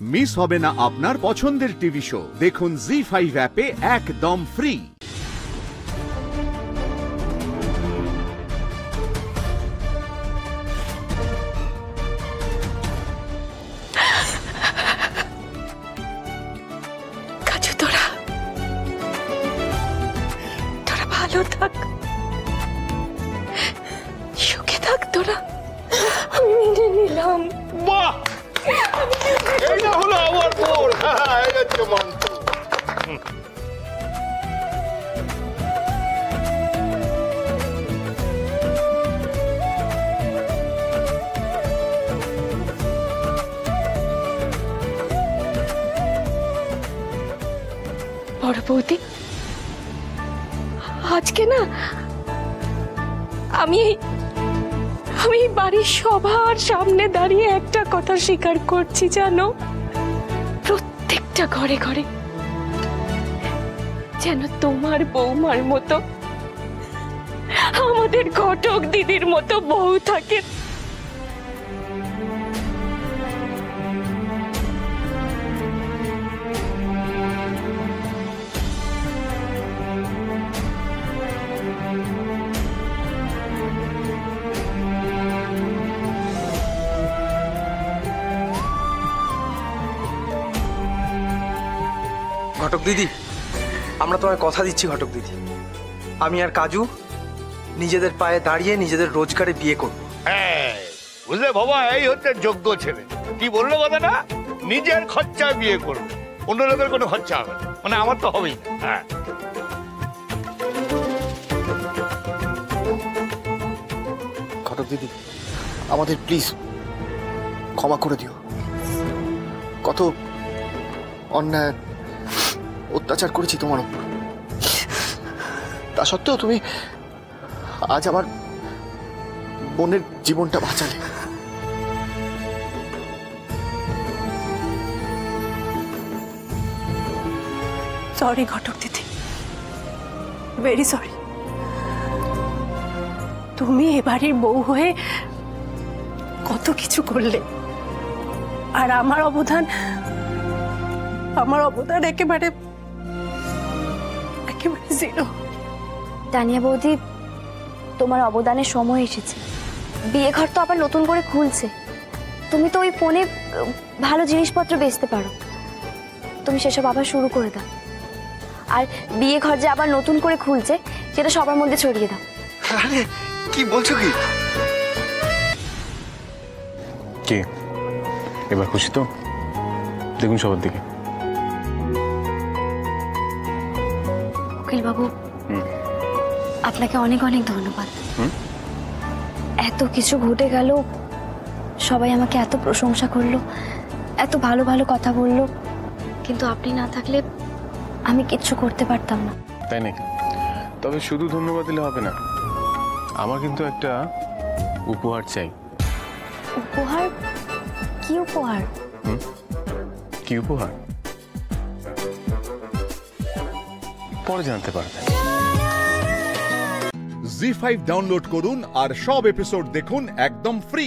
Miss হবে না আপনার পছন্দের টিভি শো। দেখুন জি5 অ্যাপে একদম ফ্রি। কাজু তোরা ভালো থাক, সুখে থাক তোরা। আমি মেনে নিলাম। বাহ, এটা হলো আমার বোন। এই হচ্ছে মন্ত্র। বড় বৌদি, আজকে না আমি বাড়ির সবার সামনে দাঁড়িয়ে একটা কথা স্বীকার করছি, জানো, প্রত্যেকটা ঘরে ঘরে যেন তোমার বৌমার মতো, আমাদের ঘটক দিদির মতো বউ থাকে। ঘটক দিদি, আমরা তোমায় কথা দিচ্ছি ঘটক দিদি, আমি আর কাজু নিজেদের পায়ে দাঁড়িয়ে নিজেদের রোজগারে বিয়ে করব। হ্যাঁ, বুঝলে বাবা, এই হচ্ছে যোগ্য ছেলে। কি বললো কথা না, নিজের খরচায় বিয়ে করবে, অন্য লোকের কোনো খরচা হবে না। মানে আমার তো হবেই না। হ্যাঁ, ঘটক দিদি, আমাদের প্লিজ ক্ষমা করে দিও। কত অন্যায় অত্যাচার করেছি তোমার উপর, তা সত্ত্বেও তুমি আজ আমার বোনের জীবনটা বাঁচালে। সরি ঘটক দিদি, ভেরি সরি। তুমি এ বাড়ির বউ হয়ে কত কিছু করলে, আর আমার অবদান একেবারে জিরো। তানিয়া বৌদি, তোমার অবদানের সময় এসেছে। বিয়ে ঘর তো আবার নতুন করে খুলছে, তুমি তো ওই ফোনে ভালো জিনিসপত্র বেচতে পারো, তুমি সেসব আবার শুরু করে দাও। আর বিয়ে ঘর যে আবার নতুন করে খুলছে সেটা সবার মধ্যে ছড়িয়ে দাও। আরে কি বলছো কি? কে এবার খুশি তো? দেখুন সবার দিকে। উকিল বাবু, আপনাকে অনেক অনেক ধন্যবাদ। এত কিছু ঘটে গেল, সবাই আমাকে এত প্রশংসা করলো, এত ভালো ভালো কথা বললো, কিন্তু আপনি না থাকলে আমি কিচ্ছু করতে পারতাম না। তাই নাকি? তবে শুধু ধন্যবাদ দিলে হবে না, আমার কিন্তু একটা উপহার চাই। উপহার? কি উপহার? কি উপহার পরে জানতে পারবেন। জি5 ডাউনলোড করুন আর সব এপিসোড দেখুন একদম ফ্রি।